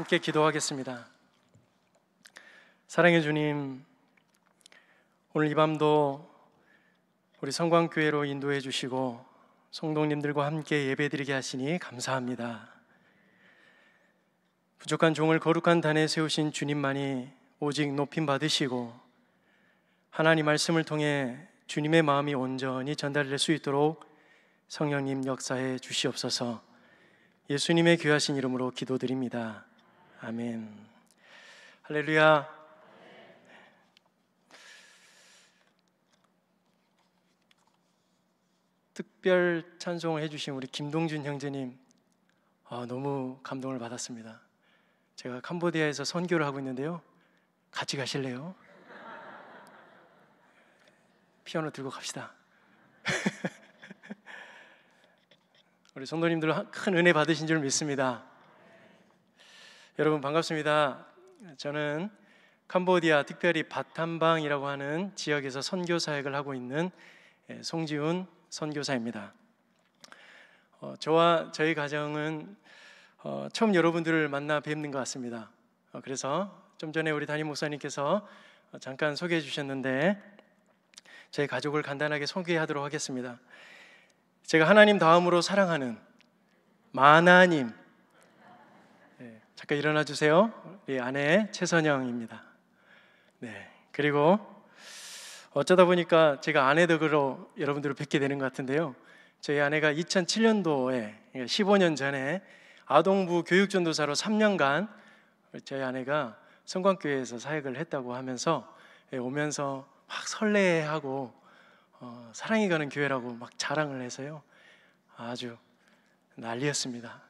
함께 기도하겠습니다. 사랑해 주님, 오늘 이 밤도 우리 성광교회로 인도해 주시고 성도님들과 함께 예배드리게 하시니 감사합니다. 부족한 종을 거룩한 단에 세우신 주님만이 오직 높임 받으시고 하나님 말씀을 통해 주님의 마음이 온전히 전달될 수 있도록 성령님 역사해 주시옵소서. 예수님의 귀하신 이름으로 기도드립니다. 아멘. 할렐루야. 특별 찬송을 해주신 우리 김동준 형제님, 너무 감동을 받았습니다. 제가 캄보디아에서 선교를 하고 있는데요, 같이 가실래요? 피아노 들고 갑시다. 우리 성도님들 큰 은혜 받으신 줄 믿습니다. 여러분 반갑습니다. 저는 캄보디아, 특별히 바탐방이라고 하는 지역에서 선교 사역을 하고 있는 송지훈 선교사입니다. 저와 저희 가정은 처음 여러분들을 만나 뵙는 것 같습니다. 그래서 좀 전에 우리 담임 목사님께서 잠깐 소개해 주셨는데 저희 가족을 간단하게 소개하도록 하겠습니다. 제가 하나님 다음으로 사랑하는 마나님, 잠깐 일어나 주세요. 우리 아내 최선영입니다. 그리고 어쩌다 보니까 제가 아내 덕으로 여러분들을 뵙게 되는 것 같은데요, 저희 아내가 2007년도에 15년 전에 아동부 교육전도사로 3년간 저희 아내가 성광교회에서 사역을 했다고 하면서 오면서 막 설레하고 사랑이 가는 교회라고 막 자랑을 해서요, 아주 난리였습니다.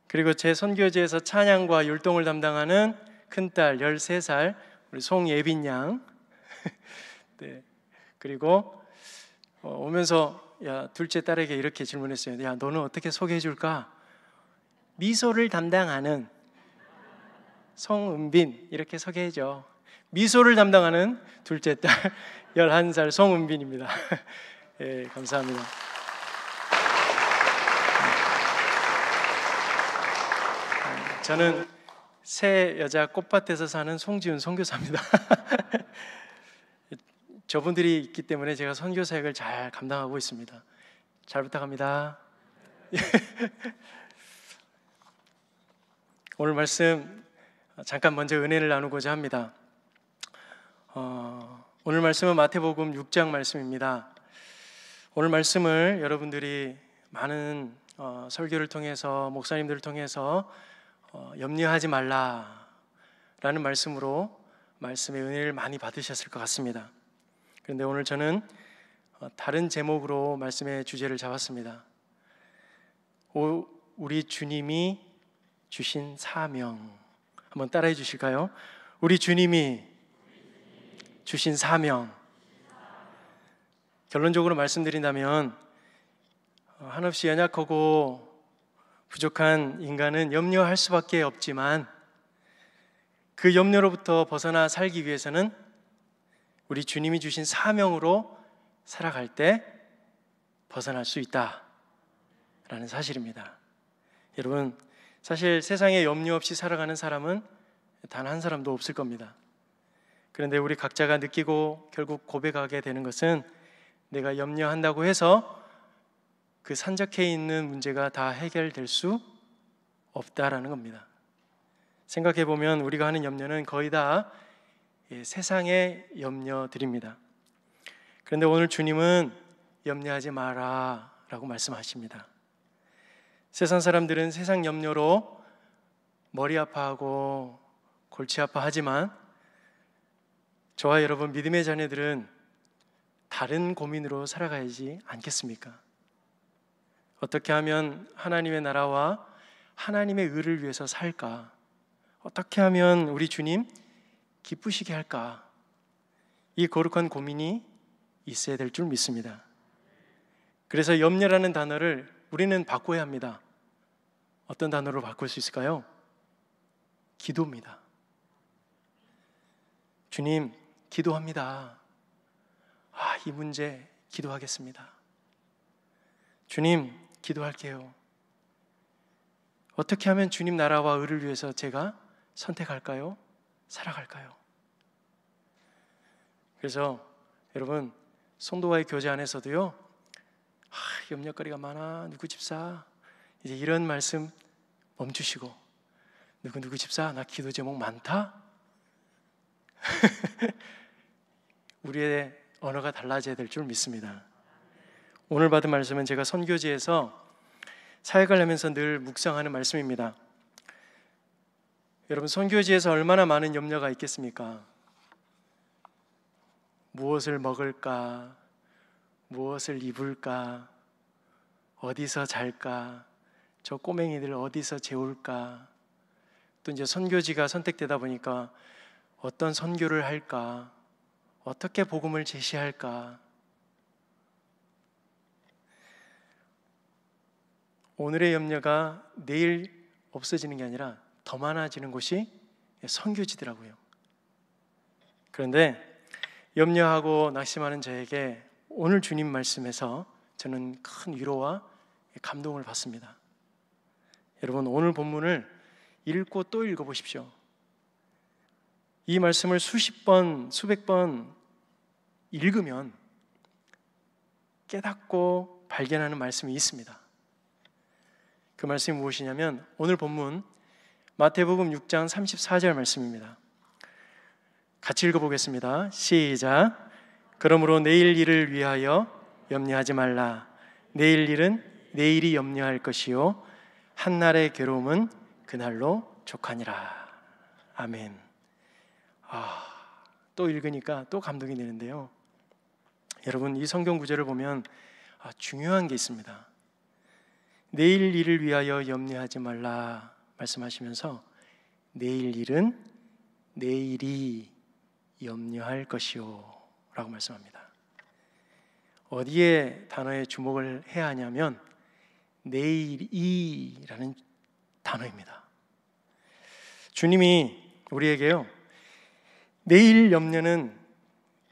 그리고 제 선교지에서 찬양과 율동을 담당하는 큰딸 13살 우리 송예빈 양. 그리고 오면서 둘째 딸에게 이렇게 질문했어요. 야, 너는 어떻게 소개해 줄까? 미소를 담당하는 송은빈, 이렇게 소개해줘. 미소를 담당하는 둘째 딸 11살 송은빈입니다. 감사합니다. 저는 새 여자 꽃밭에서 사는 송지훈 선교사입니다. 저분들이 있기 때문에 제가 선교 사역을 잘 감당하고 있습니다. 잘 부탁합니다. 오늘 말씀 잠깐 먼저 은혜를 나누고자 합니다. 오늘 말씀은 마태복음 6장 말씀입니다. 오늘 말씀을 여러분들이 많은 설교를 통해서, 목사님들을 통해서 염려하지 말라라는 말씀으로 말씀의 은혜를 많이 받으셨을 것 같습니다. 그런데 오늘 저는 다른 제목으로 말씀의 주제를 잡았습니다. 우리 주님이 주신 사명. 한번 따라해 주실까요? 우리 주님이 주신 사명. 결론적으로 말씀드린다면 한없이 연약하고 부족한 인간은 염려할 수밖에 없지만 그 염려로부터 벗어나 살기 위해서는 우리 주님이 주신 사명으로 살아갈 때 벗어날 수 있다라는 사실입니다. 여러분, 사실 세상에 염려 없이 살아가는 사람은 단 한 사람도 없을 겁니다. 그런데 우리 각자가 느끼고 결국 고백하게 되는 것은 내가 염려한다고 해서 그 산적해 있는 문제가 다 해결될 수 없다라는 겁니다. 생각해 보면 우리가 하는 염려는 거의 다 세상의 염려들입니다. 그런데 오늘 주님은 염려하지 마라 라고 말씀하십니다. 세상 사람들은 세상 염려로 머리 아파하고 골치 아파하지만 저와 여러분 믿음의 자녀들은 다른 고민으로 살아가야지 않겠습니까? 어떻게 하면 하나님의 나라와 하나님의 의를 위해서 살까? 어떻게 하면 우리 주님 기쁘시게 할까? 이 거룩한 고민이 있어야 될 줄 믿습니다. 그래서 염려라는 단어를 우리는 바꿔야 합니다. 어떤 단어로 바꿀 수 있을까요? 기도입니다. 주님, 기도합니다. 이 문제 기도하겠습니다. 주님, 기도할게요. 어떻게 하면 주님 나라와 의를 위해서 제가 선택할까요? 살아갈까요? 그래서 여러분, 성도와의 교제 안에서도요, 염려거리가 많아, 누구 집사, 이제 이런 말씀 멈추시고, 누구 집사, 나 기도 제목 많다? 우리의 언어가 달라져야 될 줄 믿습니다. 오늘 받은 말씀은 제가 선교지에서 사역을 하면서 늘 묵상하는 말씀입니다. 여러분, 선교지에서 얼마나 많은 염려가 있겠습니까? 무엇을 먹을까? 무엇을 입을까? 어디서 잘까? 저 꼬맹이들 어디서 재울까? 또 이제 선교지가 선택되다 보니까 어떤 선교를 할까? 어떻게 복음을 제시할까? 오늘의 염려가 내일 없어지는 게 아니라 더 많아지는 곳이 선교지더라고요. 그런데 염려하고 낙심하는 저에게 오늘 주님 말씀에서 저는 큰 위로와 감동을 받습니다. 여러분, 오늘 본문을 읽고 또 읽어보십시오. 이 말씀을 수십 번, 수백 번 읽으면 깨닫고 발견하는 말씀이 있습니다. 그 말씀이 무엇이냐면 오늘 본문 마태복음 6장 34절 말씀입니다. 같이 읽어보겠습니다. 시작. 그러므로 내일 일을 위하여 염려하지 말라. 내일 일은 내일이 염려할 것이요 한날의 괴로움은 그날로 족하니라. 아멘. 또 읽으니까 또 감동이 되는데요. 여러분, 이 성경 구절을 보면 중요한 게 있습니다. 내일 일을 위하여 염려하지 말라 말씀하시면서 내일 일은 내일이 염려할 것이요 라고 말씀합니다. 어디에 단어에 주목을 해야 하냐면 내일이라는 단어입니다. 주님이 우리에게요, 내일 염려는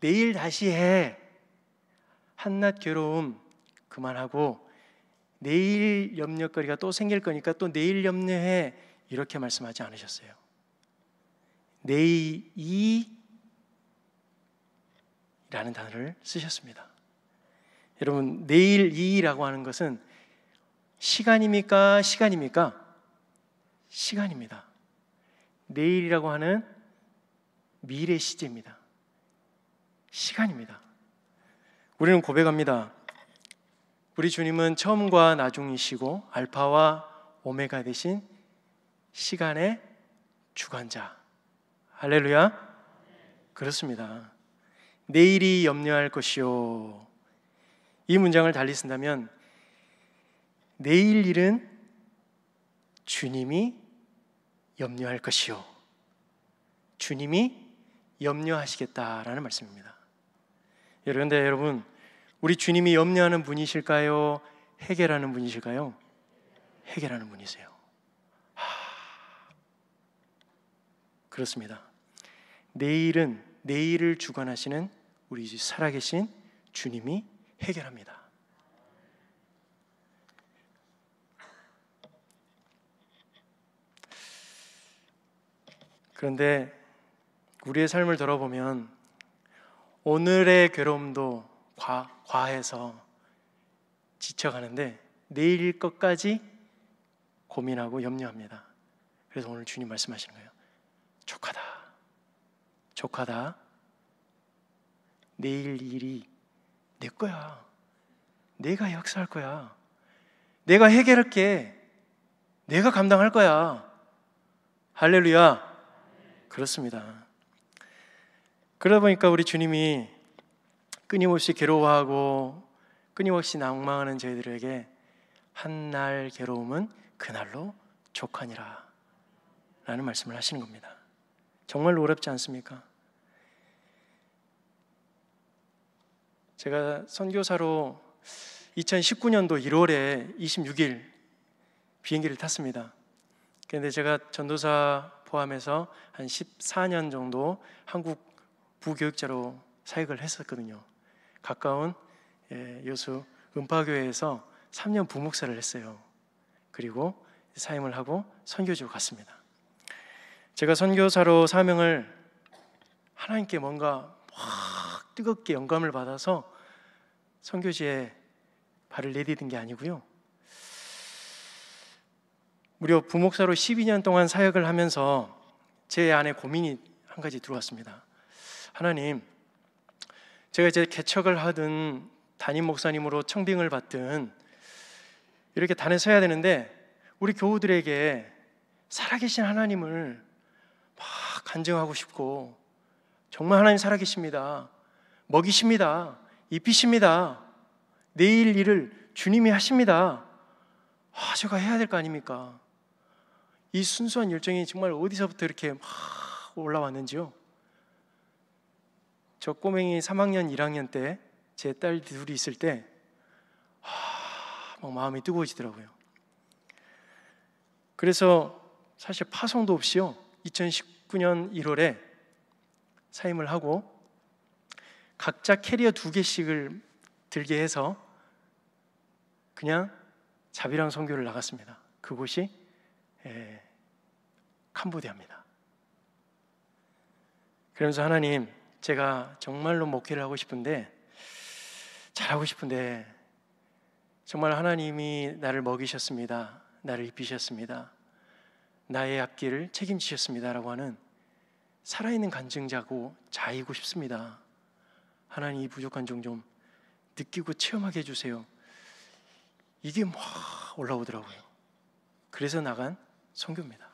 내일 다시 해, 한낱 괴로움 그만하고 내일 염려거리가 또 생길 거니까 또 내일 염려해, 이렇게 말씀하지 않으셨어요. 내일이 라는 단어를 쓰셨습니다. 여러분, 내일이라고 하는 것은 시간입니까? 시간입니까? 시간입니다. 내일이라고 하는 미래 시제입니다. 시간입니다. 우리는 고백합니다. 우리 주님은 처음과 나중이시고 알파와 오메가 되신 시간의 주관자. 할렐루야. 그렇습니다. 내일이 염려할 것이요. 이 문장을 달리 쓴다면 내일 일은 주님이 염려할 것이요. 주님이 염려하시겠다라는 말씀입니다. 그런데 여러분, 우리 주님이 염려하는 분이실까요? 해결하는 분이실까요? 해결하는 분이세요. 그렇습니다. 내일은 내일을 주관하시는 우리 살아계신 주님이 해결합니다. 그런데 우리의 삶을 돌아보면 오늘의 괴로움도 과해서 지쳐가는데 내일일 것까지 고민하고 염려합니다. 그래서 오늘 주님 말씀하시는 거예요. 족하다. 족하다. 내일 일이 내 거야. 내가 역사할 거야. 내가 해결할게. 내가 감당할 거야. 할렐루야. 그렇습니다. 그러다 보니까 우리 주님이 끊임없이 괴로워하고 끊임없이 낭망하는 저희들에게 한날 괴로움은 그날로 족하니라 라는 말씀을 하시는 겁니다. 정말로 어렵지 않습니까? 제가 선교사로 2019년도 1월에 26일 비행기를 탔습니다. 그런데 제가 전도사 포함해서 한 14년 정도 한국 부교육자로 사역을 했었거든요. 가까운 여수 음파교회에서 3년 부목사를 했어요. 그리고 사임을 하고 선교지로 갔습니다. 제가 선교사로 사명을 하나님께 뭔가 확 뜨겁게 영감을 받아서 선교지에 발을 내디딘 게 아니고요. 무려 부목사로 12년 동안 사역을 하면서 제 안에 고민이 한 가지 들어왔습니다. 하나님, 제가 이제 개척을 하든 담임 목사님으로 청빙을 받든 이렇게 단에 서야 되는데 우리 교우들에게 살아계신 하나님을 막 간증하고 싶고, 정말 하나님 살아계십니다, 먹이십니다, 입히십니다, 내일 일을 주님이 하십니다, 제가 해야 될 거 아닙니까? 이 순수한 열정이 정말 어디서부터 이렇게 막 올라왔는지요. 저 꼬맹이 3학년 1학년 때 제 딸 둘이 있을 때 막 마음이 뜨거워지더라고요. 그래서 사실 파송도 없이요, 2019년 1월에 사임을 하고 각자 캐리어 2개씩을 들게 해서 그냥 자비랑 선교를 나갔습니다. 그곳이 캄보디아입니다. 그러면서 하나님, 제가 정말로 목회를 하고 싶은데, 잘하고 싶은데 정말 하나님이 나를 먹이셨습니다, 나를 입히셨습니다, 나의 앞길을 책임지셨습니다 라고 하는 살아있는 간증자고 자이고 싶습니다. 하나님, 이 부족한 종 좀 느끼고 체험하게 해주세요. 이게 막 올라오더라고요. 그래서 나간 선교입니다.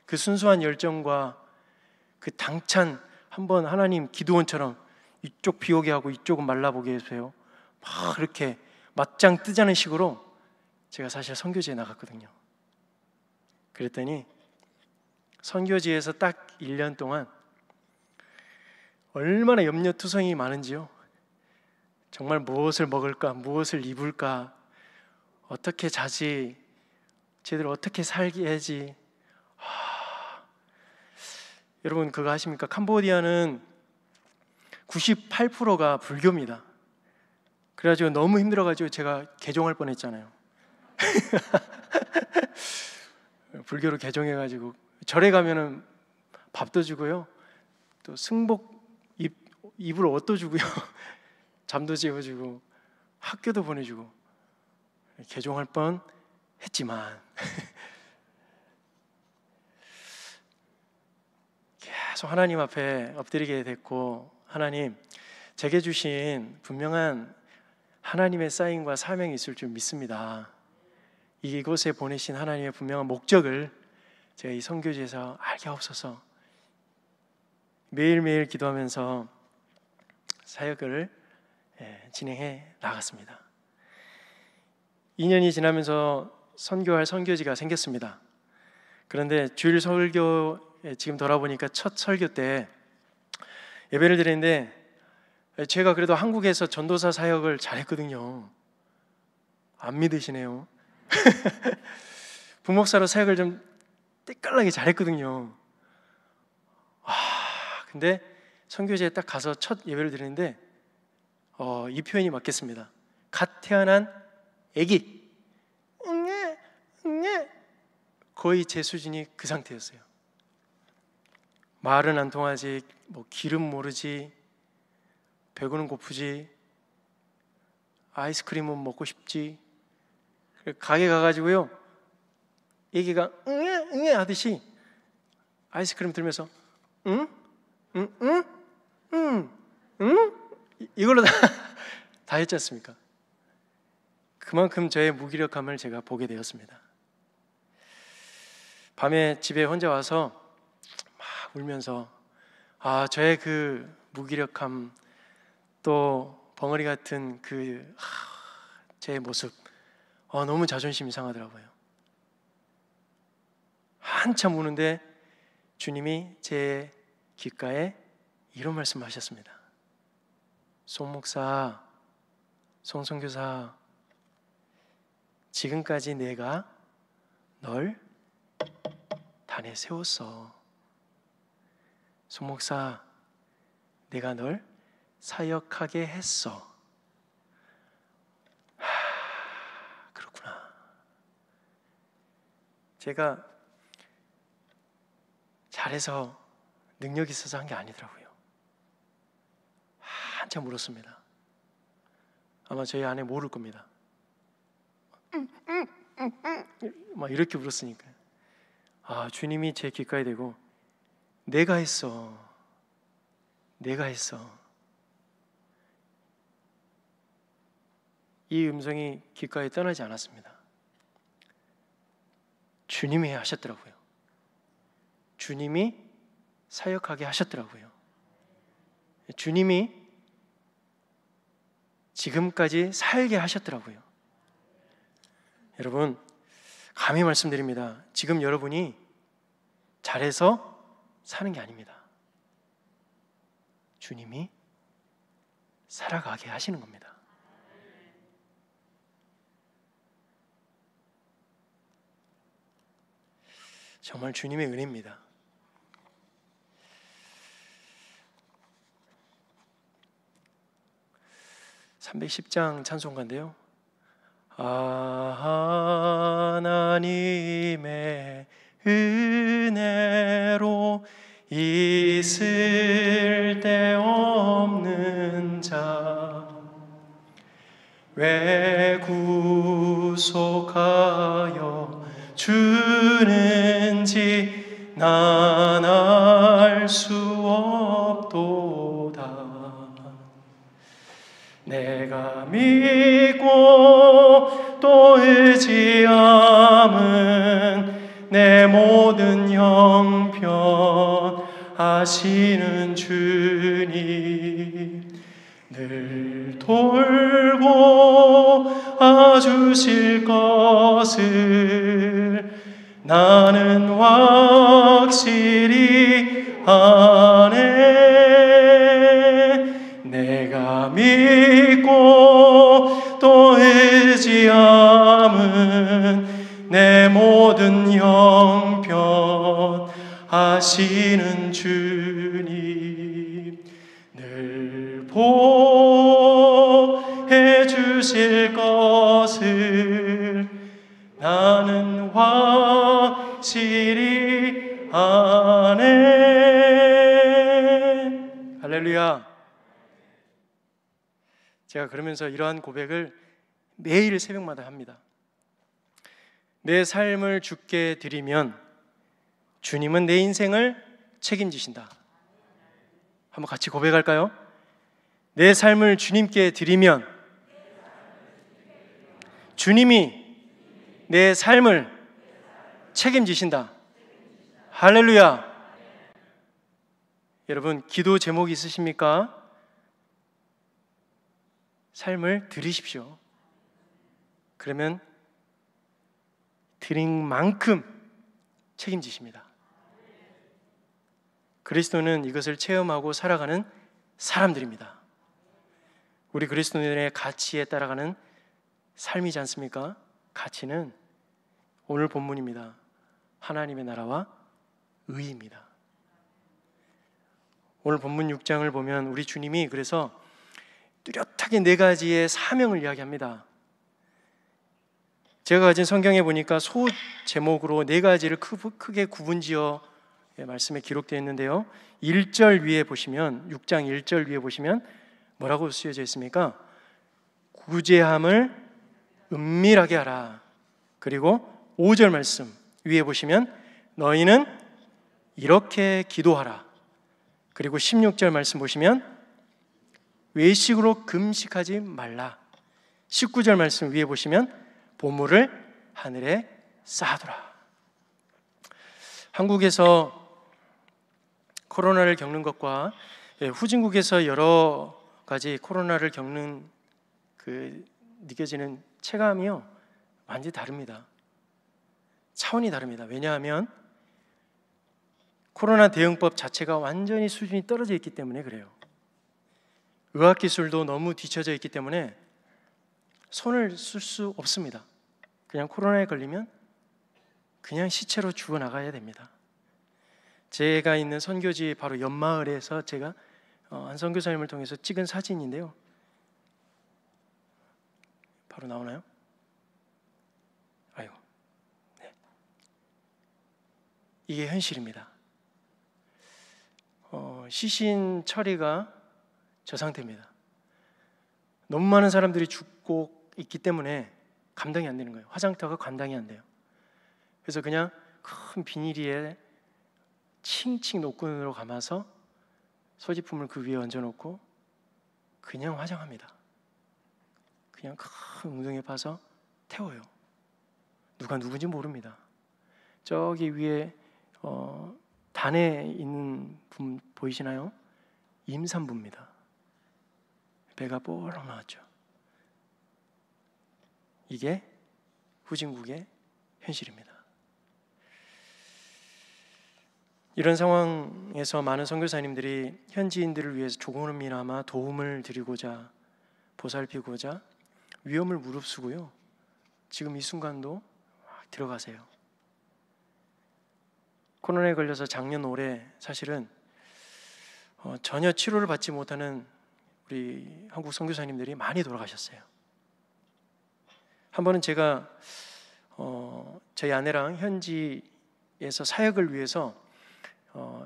그 순수한 열정과 그 당찬, 한번 하나님 기드온처럼 이쪽 비 오게 하고 이쪽은 말라보게 해주세요, 막 이렇게 맞짱 뜨자는 식으로 제가 사실 선교지에 나갔거든요. 그랬더니 선교지에서 딱 1년 동안 얼마나 염려투성이 많은지요. 정말 무엇을 먹을까, 무엇을 입을까, 어떻게 자지, 쟤들 어떻게 살게 해야지. 여러분 그거 아십니까? 캄보디아는 98%가 불교입니다. 그래가지고 너무 힘들어가지고 제가 개종할 뻔했잖아요. 불교로 개종해가지고 절에 가면은 밥도 주고요, 또 승복 입을 옷도 주고요, 잠도 재워주고 학교도 보내주고 개종할 뻔 했지만 계속 하나님 앞에 엎드리게 됐고, 하나님, 제게 주신 분명한 하나님의 사인과 사명이 있을 줄 믿습니다. 이곳에 보내신 하나님의 분명한 목적을 제가 이 선교지에서 알게 하옵소서. 매일매일 기도하면서 사역을 진행해 나갔습니다. 2년이 지나면서 선교할 선교지가 생겼습니다. 그런데 주일 설교에 지금 돌아보니까 첫 설교 때 예배를 드리는데 제가 그래도 한국에서 전도사 사역을 잘했거든요. 안 믿으시네요. 부목사로 사역을 좀 때깔나게 잘했거든요. 근데 선교지에 딱 가서 첫 예배를 드리는데 이 표현이 맞겠습니다. 갓 태어난 애기, 응애 응애, 거의 제 수준이 그 상태였어요. 말은 안 통하지, 뭐 길은 모르지, 배고는 고프지, 아이스크림은 먹고 싶지. 가게 가가지고요, 애기가 응애 응애 하듯이 아이스크림 들면서 응? 응? 응? 응? 응? 이걸로 다 했지 않습니까? 그만큼 저의 무기력함을 제가 보게 되었습니다. 밤에 집에 혼자 와서 막 울면서 저의 그 무기력함, 또 벙어리 같은 그 제 모습, 너무 자존심이 상하더라고요. 한참 우는데 주님이 제 귓가에 이런 말씀을 하셨습니다. 송 목사, 송 선교사, 지금까지 내가 널 단에 세웠어. 송 목사, 내가 널 사역하게 했어. 그렇구나. 제가 잘해서 능력이 있어서 한 게 아니더라고요. 한참 울었습니다. 아마 저희 아내 모를 겁니다. 막 이렇게 울었으니까요. 아, 주님이 제 귓가에 대고 내가 했어. 이 음성이 귓가에 떠나지 않았습니다. 주님이 하셨더라고요. 주님이 사역하게 하셨더라고요. 주님이 지금까지 살게 하셨더라고요. 여러분, 감히 말씀드립니다. 지금 여러분이 잘해서 사는 게 아닙니다. 주님이 살아가게 하시는 겁니다. 정말 주님의 은혜입니다. (310장) 찬송가인데요. 하나님의 은혜로 있을 데 없는 자 왜 구속하여 주는지 난 알 수 없도다. 내가 믿고 또 의지함은 내 모든 형편 아시는 주님 늘 돌보아주실 것을 나는 확실히 아네. 내가 믿고 또 의지함은 내 모든 형편 아시는 주님 늘 보해 주실 것을 나는 확실히 아네. 할렐루야. 제가 그러면서 이러한 고백을 매일 새벽마다 합니다. 내 삶을 주께 드리면 주님은 내 인생을 책임지신다. 한번 같이 고백할까요? 내 삶을 주님께 드리면 주님이 내 삶을 책임지신다. 할렐루야. 여러분, 기도 제목이 있으십니까? 삶을 드리십시오. 그러면 드린 만큼 책임지십니다. 그리스도는 이것을 체험하고 살아가는 사람들입니다. 우리 그리스도인의 가치에 따라가는 삶이지 않습니까? 가치는 오늘 본문입니다. 하나님의 나라와 의입니다. 오늘 본문 6장을 보면 우리 주님이 그래서 뚜렷하게 4가지의 사명을 이야기합니다. 제가 가진 성경에 보니까 소 제목으로 4가지를 크게 구분지어 말씀에 기록되어 있는데요. 1절 위에 보시면 6장 1절 위에 보시면 뭐라고 쓰여져 있습니까? 구제함을 은밀하게 하라. 그리고 5절 말씀 위에 보시면 너희는 이렇게 기도하라. 그리고 16절 말씀 보시면 외식으로 금식하지 말라. 19절 말씀 위에 보시면 보물을 하늘에 쌓아두라. 한국에서 코로나를 겪는 것과 후진국에서 여러 가지 코로나를 겪는 느껴지는 체감이요 완전히 다릅니다. 차원이 다릅니다. 왜냐하면 코로나 대응법 자체가 완전히 수준이 떨어져 있기 때문에 그래요. 의학기술도 너무 뒤처져 있기 때문에 손을 쓸 수 없습니다. 그냥 코로나에 걸리면 그냥 시체로 죽어나가야 됩니다. 제가 있는 선교지 바로 옆마을에서 제가 한 선교사님을 통해서 찍은 사진인데요. 바로 나오나요? 아이고. 네. 이게 현실입니다. 시신 처리가 저 상태입니다. 너무 많은 사람들이 죽고 있기 때문에 감당이 안 되는 거예요. 화장터가 감당이 안 돼요. 그래서 그냥 큰 비닐에 칭칭 노끈으로 감아서 소지품을 그 위에 얹어놓고 그냥 화장합니다. 그냥 큰 웅덩이에 파서 태워요. 누가 누군지 모릅니다. 저기 위에 단에 있는 분 보이시나요? 임산부입니다. 배가 뽀록 나왔죠. 이게 후진국의 현실입니다. 이런 상황에서 많은 선교사님들이 현지인들을 위해서 조금이나마 도움을 드리고자, 보살피고자 위험을 무릅쓰고요. 지금 이 순간도 막 들어가세요. 코로나에 걸려서 작년 올해 사실은 전혀 치료를 받지 못하는 우리 한국 선교사님들이 많이 돌아가셨어요. 한 번은 제가 저희 아내랑 현지에서 사역을 위해서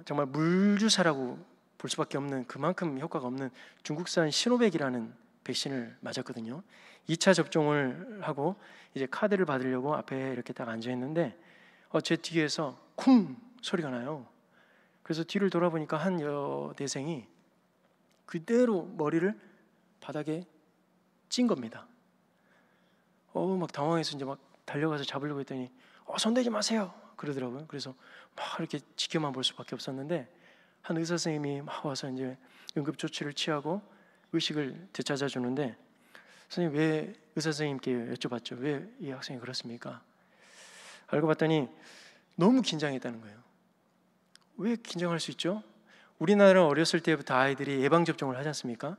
정말 물주사라고 볼 수밖에 없는, 그만큼 효과가 없는 중국산 시노백이라는 백신을 맞았거든요. 2차 접종을 하고 이제 카드를 받으려고 앞에 이렇게 딱 앉아 있는데 제 뒤에서 쿵 소리가 나요. 그래서 뒤를 돌아보니까 한 여대생이 그대로 머리를 바닥에 찐 겁니다. 막 당황해서 이제 막 달려가서 잡으려고 했더니 손대지 마세요 그러더라고요. 그래서 막 이렇게 지켜만 볼 수밖에 없었는데 한 의사 선생님이 막 와서 이제 응급 조치를 취하고 의식을 되찾아 주는데, 선생님 왜, 의사 선생님께 여쭤봤죠. 왜 이 학생이 그렇습니까? 알고 봤더니 너무 긴장했다는 거예요. 왜 긴장할 수 있죠? 우리나라는 어렸을 때부터 아이들이 예방접종을 하지 않습니까?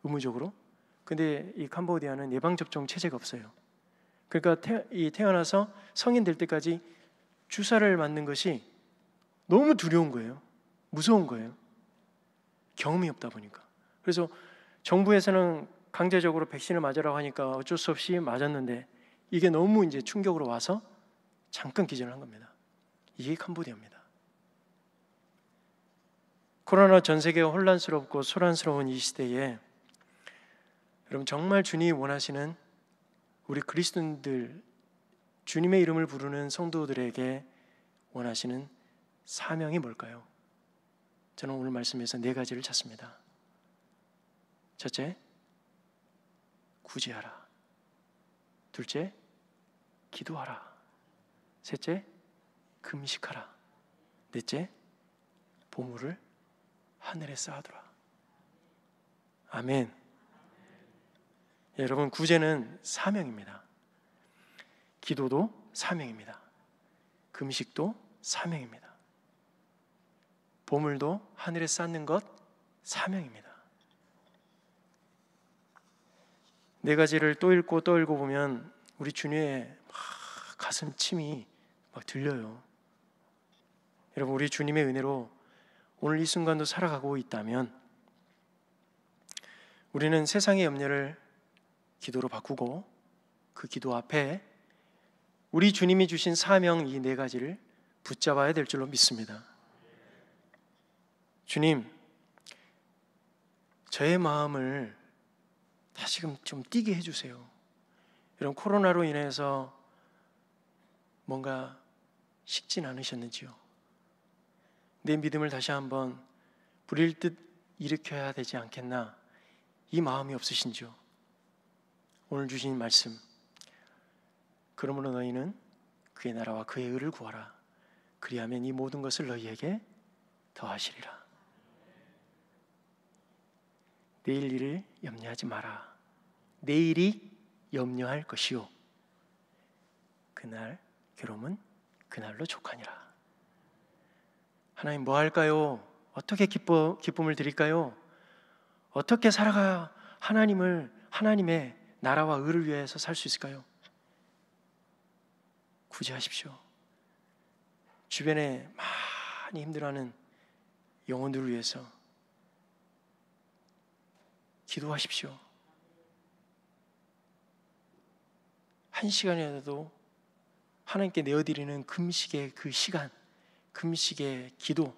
의무적으로. 근데 이 캄보디아는 예방접종 체제가 없어요. 그러니까 태어나서 성인 될 때까지 주사를 맞는 것이 너무 두려운 거예요. 무서운 거예요. 경험이 없다 보니까. 그래서 정부에서는 강제적으로 백신을 맞으라고 하니까 어쩔 수 없이 맞았는데 이게 너무 이제 충격으로 와서 잠깐 기절을 한 겁니다. 이게 캄보디아입니다. 코로나 전 세계가 혼란스럽고 소란스러운 이 시대에 여러분 정말 주님이 원하시는 우리 그리스도인들, 주님의 이름을 부르는 성도들에게 원하시는 사명이 뭘까요? 저는 오늘 말씀에서 4가지를 찾습니다. 첫째, 구제하라. 둘째, 기도하라. 셋째, 금식하라. 넷째, 보물을 하늘에 쌓아두라. 아멘. 여러분, 구제는 사명입니다. 기도도 사명입니다. 금식도 사명입니다. 보물도 하늘에 쌓는 것 사명입니다. 4가지를 또 읽고 또 읽어보면 우리 주님의 가슴 침이 막 들려요. 여러분, 우리 주님의 은혜로 오늘 이 순간도 살아가고 있다면 우리는 세상의 염려를 기도로 바꾸고 그 기도 앞에 우리 주님이 주신 사명 이 4가지를 붙잡아야 될 줄로 믿습니다. 주님, 저의 마음을 다시금 좀 뛰게 해주세요. 이런 코로나로 인해서 뭔가 식진 않으셨는지요? 내 믿음을 다시 한번 불일 듯 일으켜야 되지 않겠나, 이 마음이 없으신지요? 오늘 주신 말씀, 그러므로 너희는 그의 나라와 그의 의를 구하라. 그리하면 이 모든 것을 너희에게 더하시리라. 내일 일을 염려하지 마라. 내일이 염려할 것이요 그날 괴로움은 그날로 족하니라. 하나님, 뭐 할까요? 어떻게 기쁨을 드릴까요? 어떻게 살아가야 하나님의 나라와 의를 위해서 살 수 있을까요? 구제하십시오. 주변에 많이 힘들어하는 영혼들을 위해서 기도하십시오. 1시간이라도 하나님께 내어드리는 금식의 그 시간, 금식의 기도,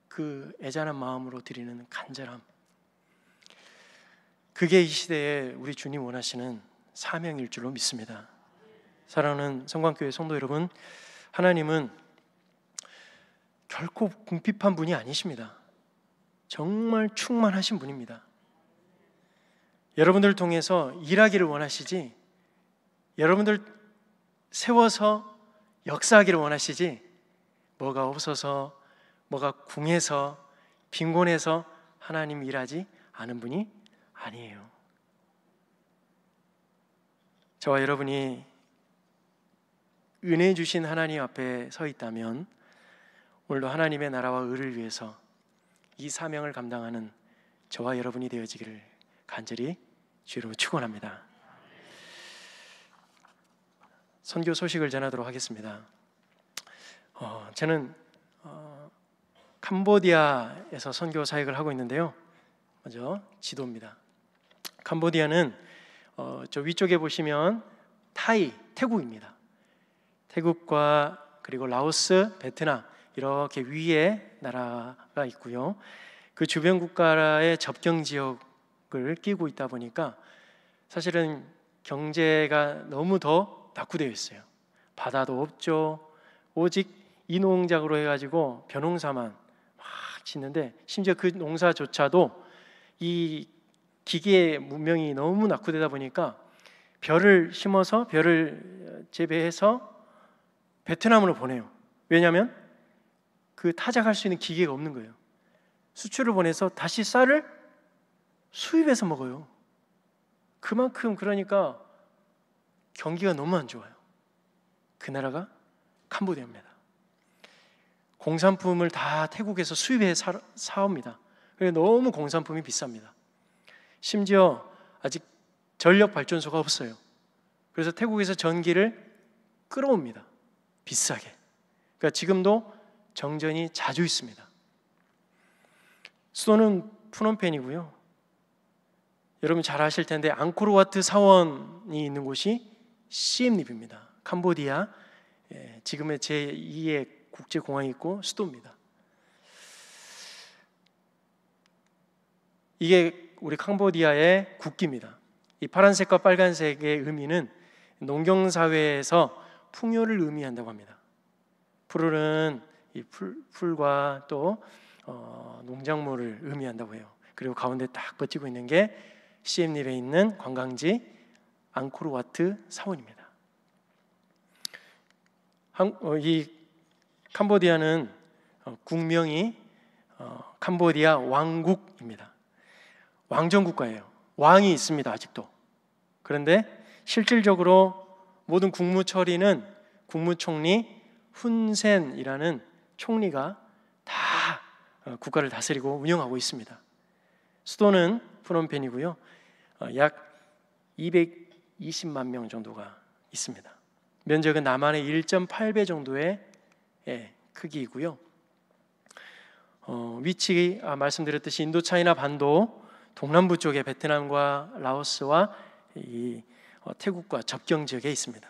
그 애잔한 마음으로 드리는 간절함, 그게 이 시대에 우리 주님 원하시는 사명일 줄로 믿습니다. 사랑하는 성광교회 성도 여러분, 하나님은 결코 궁핍한 분이 아니십니다. 정말 충만하신 분입니다. 여러분들을 통해서 일하기를 원하시지, 여러분들 세워서 역사하기를 원하시지, 뭐가 없어서, 뭐가 궁해서, 빈곤해서 하나님 일하지 않은 분이 아니에요. 저와 여러분이 은혜 주신 하나님 앞에 서 있다면 오늘도 하나님의 나라와 의를 위해서 이 사명을 감당하는 저와 여러분이 되어지기를 간절히 주로 축원합니다. 선교 소식을 전하도록 하겠습니다. 저는 캄보디아에서 선교 사역을 하고 있는데요. 먼저 지도입니다. 캄보디아는 저 위쪽에 보시면 태국입니다. 태국과 그리고 라오스, 베트남 이렇게 위에 나라가 있고요. 그 주변 국가의 접경 지역을 끼고 있다 보니까 사실은 경제가 너무 더 낙후되어 있어요. 바다도 없죠. 오직 이농작으로 해가지고 벼농사만 막 짓는데, 심지어 그 농사조차도 이 기계의 문명이 너무 낙후되다 보니까 벼를 심어서 벼를 재배해서 베트남으로 보내요. 왜냐하면 그 타작할 수 있는 기계가 없는 거예요. 수출을 보내서 다시 쌀을 수입해서 먹어요. 그만큼 그러니까 경기가 너무 안 좋아요. 그 나라가 캄보디아입니다. 공산품을 다 태국에서 수입해 사옵니다. 그래서 너무 공산품이 비쌉니다. 심지어 아직 전력 발전소가 없어요. 그래서 태국에서 전기를 끌어옵니다. 비싸게. 그러니까 지금도 정전이 자주 있습니다. 수도는 푸놈펜이고요. 여러분 잘 아실 텐데 앙코르와트 사원이 있는 곳이 시엠립입니다. 캄보디아 지금의 제2의 국제공항이 있고 수도입니다. 이게 우리 캄보디아의 국기입니다. 이 파란색과 빨간색의 의미는 농경사회에서 풍요를 의미한다고 합니다. 푸르른 이 풀과 또 농작물을 의미한다고 해요. 그리고 가운데 딱 버티고 있는 게 시엠립에 있는 관광지 앙코르와트 사원입니다. 이 캄보디아는 국명이 캄보디아 왕국입니다. 왕정국가예요. 왕이 있습니다. 아직도. 그런데 실질적으로 모든 국무 처리는 국무총리 훈센이라는 총리가 다 국가를 다스리고 운영하고 있습니다. 수도는 프놈펜이고요. 약 220만 명 정도가 있습니다. 면적은 남한의 1.8배 정도의 크기이고요. 위치 말씀드렸듯이 인도차이나 반도 동남부 쪽에 베트남과 라오스와 이 태국과 접경 지역에 있습니다.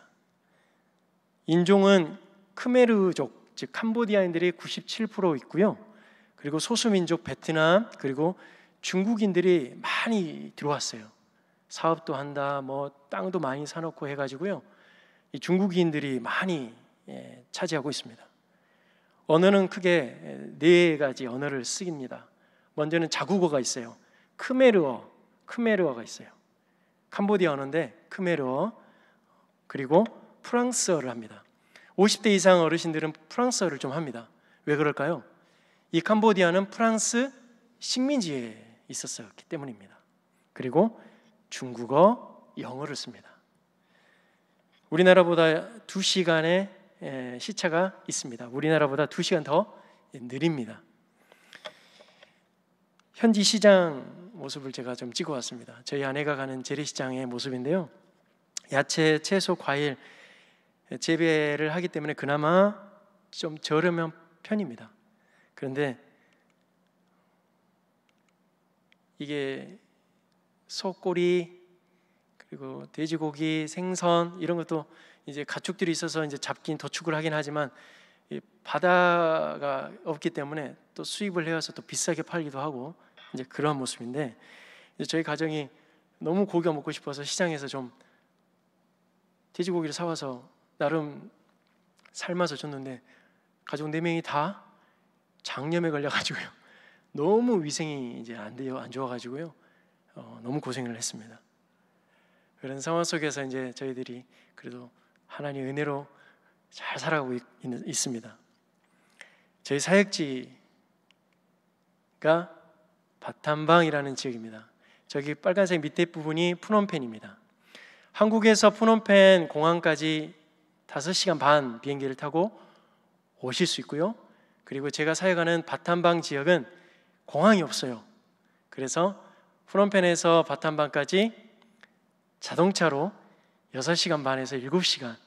인종은 크메르족, 즉 캄보디아인들이 97% 있고요. 그리고 소수민족 베트남 그리고 중국인들이 많이 들어왔어요. 사업도 한다, 뭐 땅도 많이 사놓고 해가지고요. 이 중국인들이 많이 차지하고 있습니다. 언어는 크게 4가지 언어를 씁니다. 먼저는 자국어가 있어요. 크메르어가 있어요. 캄보디아 언어인데 크메르어, 그리고 프랑스어를 합니다. 50대 이상 어르신들은 프랑스어를 좀 합니다. 왜 그럴까요? 이 캄보디아는 프랑스 식민지에 있었기 때문입니다. 그리고 중국어, 영어를 씁니다. 우리나라보다 2시간의 시차가 있습니다. 우리나라보다 2시간 더 느립니다. 현지 시장 모습을 제가 좀 찍어왔습니다. 저희 아내가 가는 재래시장의 모습인데요. 야채, 채소, 과일 재배를 하기 때문에 그나마 좀 저렴한 편입니다. 그런데 이게 소꼬리 그리고 돼지고기, 생선 이런 것도 이제 가축들이 있어서 이제 잡긴 도축을 하긴 하지만 이 바다가 없기 때문에 또 수입을 해와서 또 비싸게 팔기도 하고 이제 그런 모습인데, 이제 저희 가정이 너무 고기가 먹고 싶어서 시장에서 좀 돼지고기를 사와서 나름 삶아서 줬는데 가족 4명이 다 장염에 걸려가지고요. 너무 위생이 이제 안 좋아가지고요. 너무 고생을 했습니다. 그런 상황 속에서 이제 저희들이 그래도 하나님의 은혜로 잘 살아가고 있습니다. 저희 사역지가 바탐방이라는 지역입니다. 저기 빨간색 밑에 부분이 푸놈펜입니다. 한국에서 푸놈펜 공항까지 5시간 반 비행기를 타고 오실 수 있고요. 그리고 제가 사역하는 바탐방 지역은 공항이 없어요. 그래서 푸놈펜에서 바탐방까지 자동차로 6시간 반에서 7시간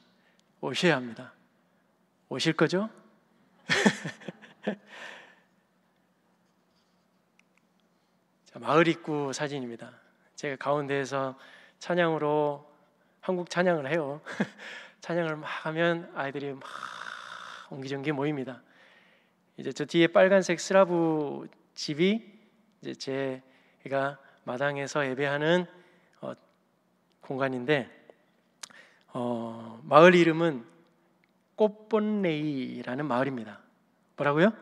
오셔야 합니다. 오실 거죠? 자, 마을 입구 사진입니다. 제가 가운데에서 찬양으로 한국 찬양을 해요. 찬양을 막 하면 아이들이 막 옹기종기 모입니다. 이제 저 뒤에 빨간색 스라브 집이 이제 제가 마당에서 예배하는 공간인데, 마을 이름은 꽃본레이라는 마을입니다. 뭐라고요?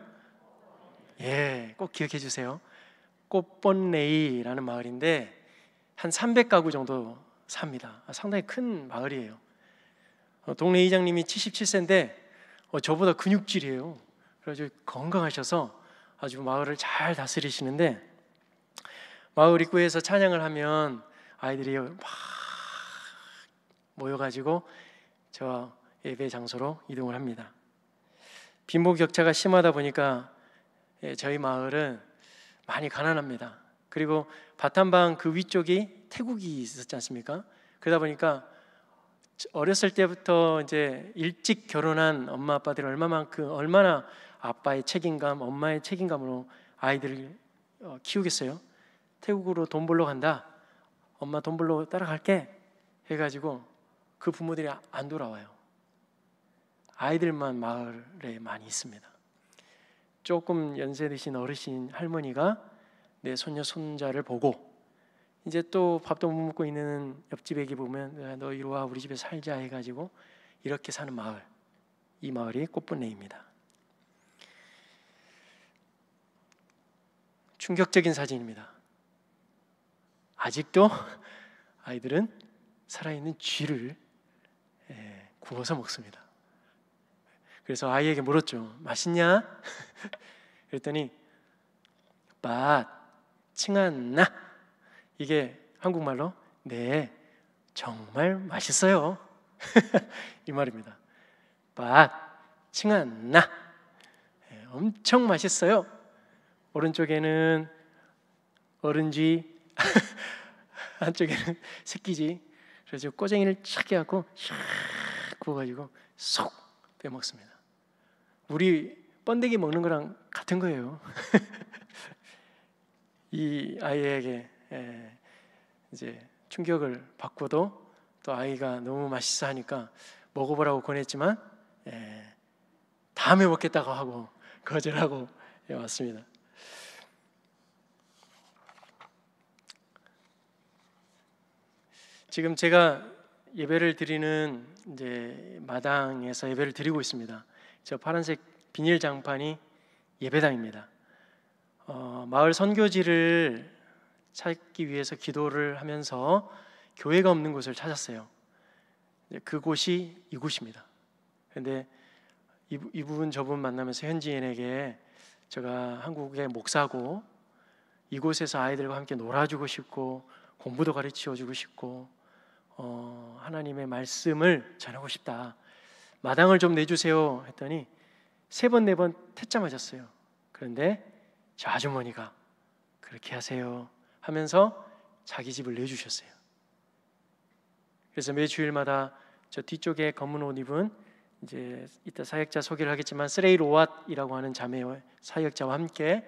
예, 꼭 기억해 주세요. 꽃본레이라는 마을인데 한 300가구 정도 삽니다. 상당히 큰 마을이에요. 동네 이장님이 77세인데 저보다 근육질이에요. 그래서 건강하셔서 아주 마을을 잘 다스리시는데, 마을 입구에서 찬양을 하면 아이들이 막 모여가지고 저 예배 장소로 이동을 합니다. 빈부격차가 심하다 보니까 저희 마을은 많이 가난합니다. 그리고 바탐방 그 위쪽이 태국이 있었지 않습니까? 그러다 보니까 어렸을 때부터 이제 일찍 결혼한 엄마 아빠들이 얼마나 아빠의 책임감, 엄마의 책임감으로 아이들을 키우겠어요? 태국으로 돈 벌러 간다. 엄마 돈 벌러 따라갈게 해가지고 그 부모들이 안 돌아와요. 아이들만 마을에 많이 있습니다. 조금 연세 드신 어르신 할머니가 내 손녀 손자를 보고 이제 또 밥도 못 먹고 있는 옆집 애기 보면 너 이리 와 우리 집에 살자 해가지고 이렇게 사는 마을, 이 마을이 꽃본레입니다. 충격적인 사진입니다. 아직도 아이들은 살아있는 쥐를 구워서 먹습니다. 그래서 아이에게 물었죠. 맛있냐? 그랬더니 밭 칭한나, 이게 한국말로 네 정말 맛있어요 이 말입니다. 밭 칭한나, 엄청 맛있어요. 오른쪽에는 어른쥐 한쪽에는 새끼쥐. 그래서 꼬쟁이를 착 해갖고 샥 구워가지고 쏙 빼먹습니다. 우리 번데기 먹는 거랑 같은 거예요. 이 아이에게 이제 충격을 받고도 또 아이가 너무 맛있어 하니까 먹어보라고 권했지만 다음에 먹겠다고 하고 거절하고 왔습니다. 지금 제가 예배를 드리는 이제 마당에서 예배를 드리고 있습니다. 저 파란색 비닐 장판이 예배당입니다. 마을 선교지를 찾기 위해서 기도를 하면서 교회가 없는 곳을 찾았어요. 그곳이 이곳입니다. 그런데 이분 저분 만나면서 현지인에게 제가 한국의 목사고 이곳에서 아이들과 함께 놀아주고 싶고 공부도 가르쳐주고 싶고 하나님의 말씀을 전하고 싶다. 마당을 좀 내주세요 했더니 3번 4번 퇴짜 맞았어요. 그런데 저 아주머니가 그렇게 하세요 하면서 자기 집을 내주셨어요. 그래서 매 주일마다 저 뒤쪽에 검은 옷 입은 이제 이따 사역자 소개를 하겠지만 스레이 로왓이라고 하는 자매와 사역자와 함께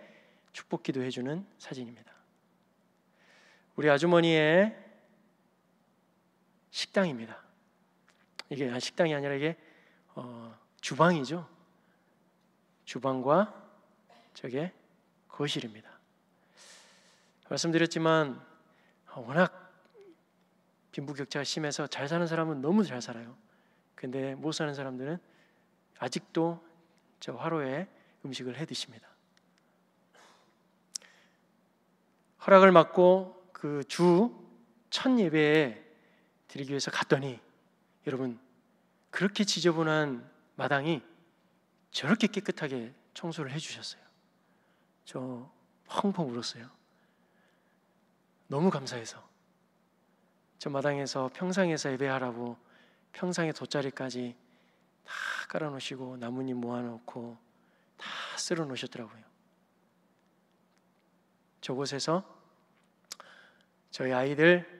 축복 기도해주는 사진입니다. 우리 아주머니의 식당입니다. 이게 식당이 아니라 이게 주방이죠. 주방과 저게 거실입니다. 말씀드렸지만 워낙 빈부격차가 심해서 잘 사는 사람은 너무 잘 살아요. 근데 못 사는 사람들은 아직도 저 화로에 음식을 해 드십니다. 허락을 받고 그 주 첫 예배에 드리기 위해서 갔더니 여러분, 그렇게 지저분한 마당이 저렇게 깨끗하게 청소를 해주셨어요. 저 펑펑 울었어요. 너무 감사해서. 저 마당에서 평상에서 예배하라고 평상의 돗자리까지 다 깔아놓으시고 나뭇잎 모아놓고 다 쓸어놓으셨더라고요. 저곳에서 저희 아이들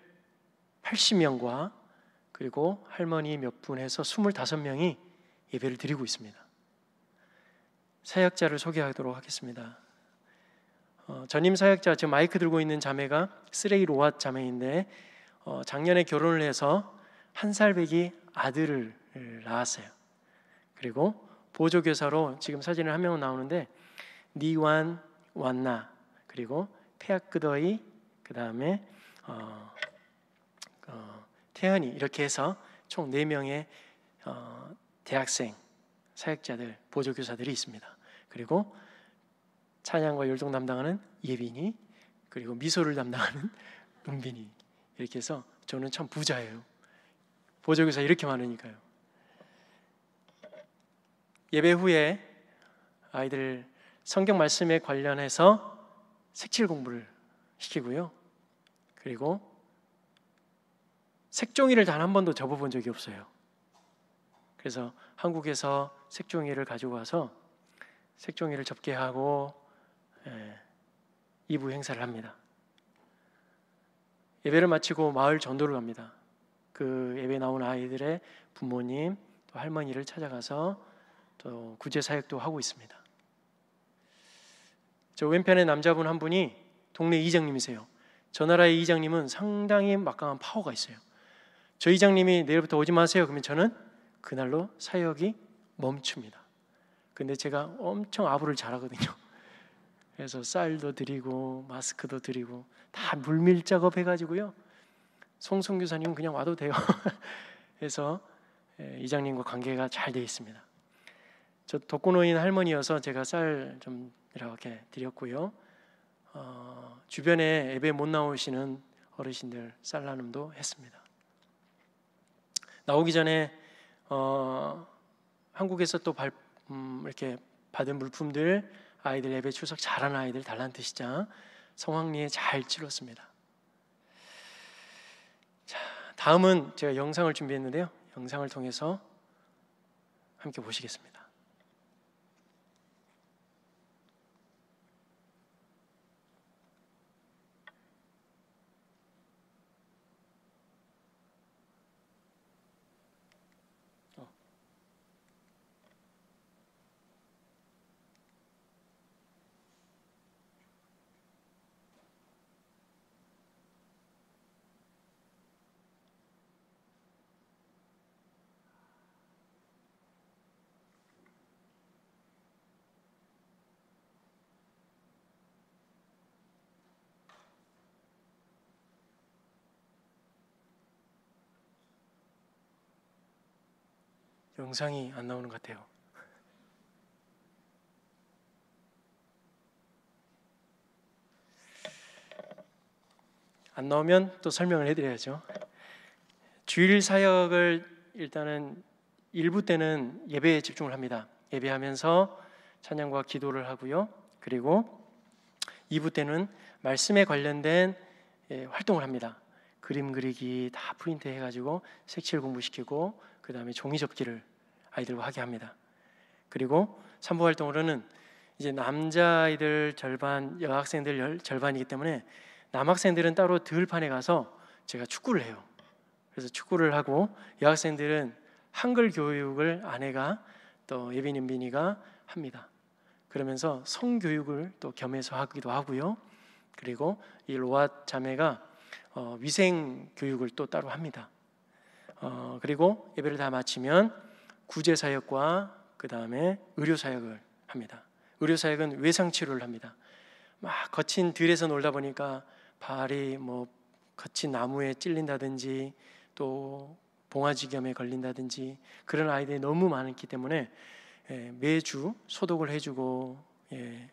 80명과 그리고 할머니 몇 분 해서 25명이 예배를 드리고 있습니다. 사역자를 소개하도록 하겠습니다. 전임 사역자, 지금 마이크 들고 있는 자매가 스레이 로앗 자매인데 작년에 결혼을 해서 1살 배기 아들을 낳았어요. 그리고 보조교사로 지금 사진을 한 명은 나오는데 니완 완나 그리고 페아끄더이 그 다음에 태연이 이렇게 해서 총 4명의 대학생 사역자들 보조교사들이 있습니다. 그리고 찬양과 열동 담당하는 예빈이 그리고 미소를 담당하는 은빈이 이렇게 해서 저는 참 부자예요. 보조교사 이렇게 많으니까요. 예배 후에 아이들 성경 말씀에 관련해서 색칠 공부를 시키고요. 그리고 색종이를 단 한 번도 접어본 적이 없어요. 그래서 한국에서 색종이를 가지고 와서 색종이를 접게 하고 2부 행사를 합니다. 예배를 마치고 마을 전도를 갑니다. 그 예배 나온 아이들의 부모님 또 할머니를 찾아가서 또 구제 사역도 하고 있습니다. 저 왼편에 남자분 한 분이 동네 이장님이세요. 저 나라의 이장님은 상당히 막강한 파워가 있어요. 저 이장님이 내일부터 오지 마세요 그러면 저는 그날로 사역이 멈춥니다. 근데 제가 엄청 아부를 잘하거든요. 그래서 쌀도 드리고 마스크도 드리고 다 물밀 작업 해가지고요. 송성교사님은 그냥 와도 돼요. 그래서 이장님과 관계가 잘 되어 있습니다. 저 독거노인 할머니여서 제가 쌀 좀 이렇게 드렸고요. 주변에 예배 못 나오시는 어르신들 쌀 나눔도 했습니다. 나오기 전에 한국에서 또 이렇게 받은 물품들 아이들 예배 출석 잘하는 아이들 달란트 시장 성황리에 잘 치렀습니다. 자, 다음은 제가 영상을 준비했는데요. 영상을 통해서 함께 보시겠습니다. 영상이 안 나오는 것 같아요. 안 나오면 또 설명을 해드려야죠. 주일 사역을 일단은 1부 때는 예배에 집중을 합니다. 예배하면서 찬양과 기도를 하고요. 그리고 2부 때는 말씀에 관련된 활동을 합니다. 그림 그리기 다 프린트 해가지고 색칠 공부시키고 그 다음에 종이 접기를 아이들과 하게 합니다. 그리고 3부 활동으로는 이제 남자아이들 절반, 여학생들 절반이기 때문에 남학생들은 따로 들판에 가서 제가 축구를 해요. 그래서 축구를 하고 여학생들은 한글 교육을 아내가 또 예빈, 은빈이가 합니다. 그러면서 성교육을 또 겸해서 하기도 하고요. 그리고 이 로아 자매가 위생 교육을 또 따로 합니다. 그리고 예배를 다 마치면 구제사역과 그 다음에 의료사역을 합니다. 의료사역은 외상치료를 합니다. 막 거친 들에서 놀다 보니까 발이 거친 나무에 찔린다든지 또 봉화지겸에 걸린다든지 그런 아이들이 너무 많기 때문에 매주 소독을 해주고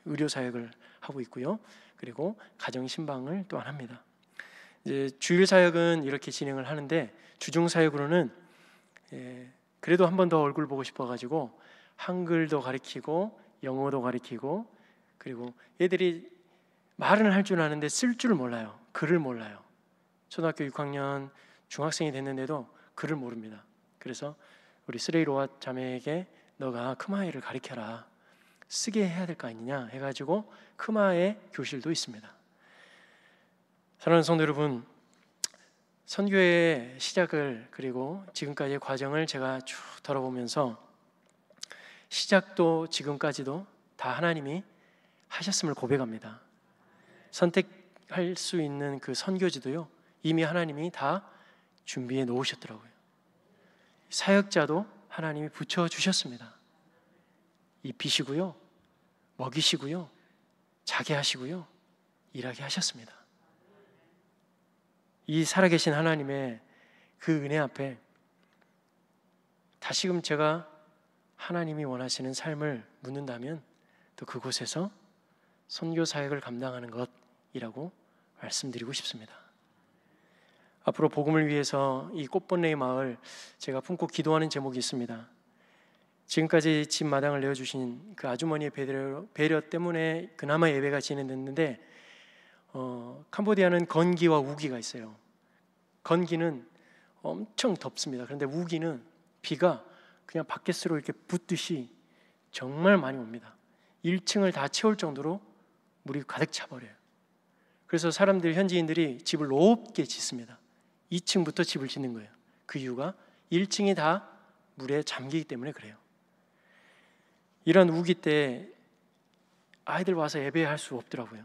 의료사역을 하고 있고요. 그리고 가정신방을 또한 합니다. 이제 주일사역은 이렇게 진행을 하는데 주중사역으로는 그래도 한 번 더 얼굴 보고 싶어가지고 한글도 가르치고 영어도 가르치고 그리고 애들이 말은 할 줄 아는데 쓸 줄 몰라요. 글을 몰라요. 초등학교 6학년 중학생이 됐는데도 글을 모릅니다. 그래서 우리 스레이로와 자매에게 너가 크마이를 가르쳐라. 쓰게 해야 될 거 아니냐 해가지고 크마의 교실도 있습니다. 사랑하는 성도 여러분, 선교의 시작을 그리고 지금까지의 과정을 제가 쭉 돌아보면서 시작도 지금까지도 다 하나님이 하셨음을 고백합니다. 선택할 수 있는 그 선교지도요 이미 하나님이 다 준비해 놓으셨더라고요. 사역자도 하나님이 붙여주셨습니다. 입히시고요, 먹이시고요, 자게 하시고요, 일하게 하셨습니다. 이 살아계신 하나님의 그 은혜 앞에 다시금 제가 하나님이 원하시는 삶을 묻는다면 또 그곳에서 선교 사역을 감당하는 것이라고 말씀드리고 싶습니다. 앞으로 복음을 위해서 이 꽃번뇌의 마을 제가 품고 기도하는 제목이 있습니다. 지금까지 집 마당을 내어주신 그 아주머니의 배려 때문에 그나마 예배가 진행됐는데 캄보디아는 건기와 우기가 있어요. 건기는 엄청 덥습니다. 그런데 우기는 비가 그냥 바켓으로 이렇게 붓듯이 정말 많이 옵니다. 1층을 다 채울 정도로 물이 가득 차버려요. 그래서 현지인들이 집을 높게 짓습니다. 2층부터 집을 짓는 거예요. 그 이유가 1층이 다 물에 잠기기 때문에 그래요. 이런 우기 때 아이들 와서 예배할 수 없더라고요.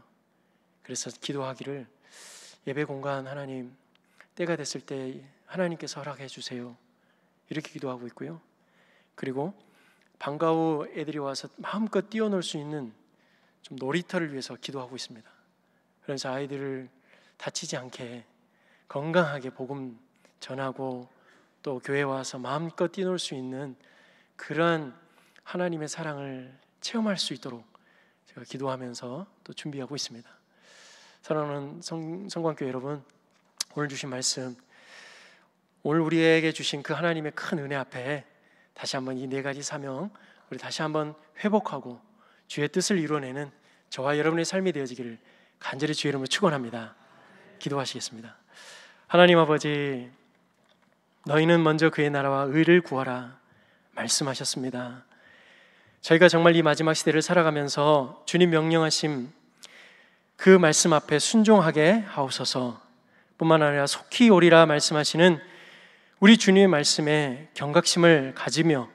그래서 기도하기를 예배 공간 하나님 때가 됐을 때 하나님께서 허락해 주세요. 이렇게 기도하고 있고요. 그리고 방과 후 애들이 와서 마음껏 뛰어놀 수 있는 좀 놀이터를 위해서 기도하고 있습니다. 그래서 아이들을 다치지 않게 건강하게 복음 전하고 또 교회 와서 마음껏 뛰놀 수 있는 그러한 하나님의 사랑을 체험할 수 있도록 제가 기도하면서 또 준비하고 있습니다. 사랑하는 성광교회 여러분, 오늘 주신 말씀, 오늘 우리에게 주신 그 하나님의 큰 은혜 앞에 다시 한번 이 4가지 사명 우리 다시 한번 회복하고 주의 뜻을 이루어내는 저와 여러분의 삶이 되어지기를 간절히 주의 이름으로 축원합니다. 기도하시겠습니다. 하나님 아버지, 너희는 먼저 그의 나라와 의를 구하라 말씀하셨습니다. 저희가 정말 이 마지막 시대를 살아가면서 주님 명령하심 그 말씀 앞에 순종하게 하옵소서. 뿐만 아니라 속히 오리라 말씀하시는 우리 주님의 말씀에 경각심을 가지며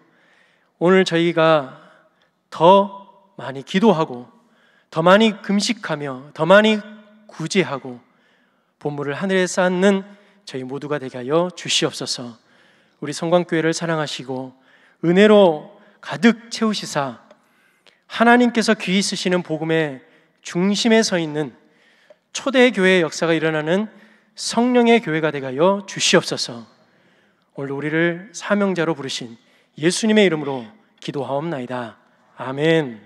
오늘 저희가 더 많이 기도하고 더 많이 금식하며 더 많이 구제하고 본물을 하늘에 쌓는 저희 모두가 되게 하여 주시옵소서. 우리 성광교회를 사랑하시고 은혜로 가득 채우시사 하나님께서 귀히 쓰시는 복음의 중심에 서 있는 초대교회의 역사가 일어나는 성령의 교회가 되게 하여 주시옵소서. 오늘 우리를 사명자로 부르신 예수님의 이름으로 기도하옵나이다. 아멘.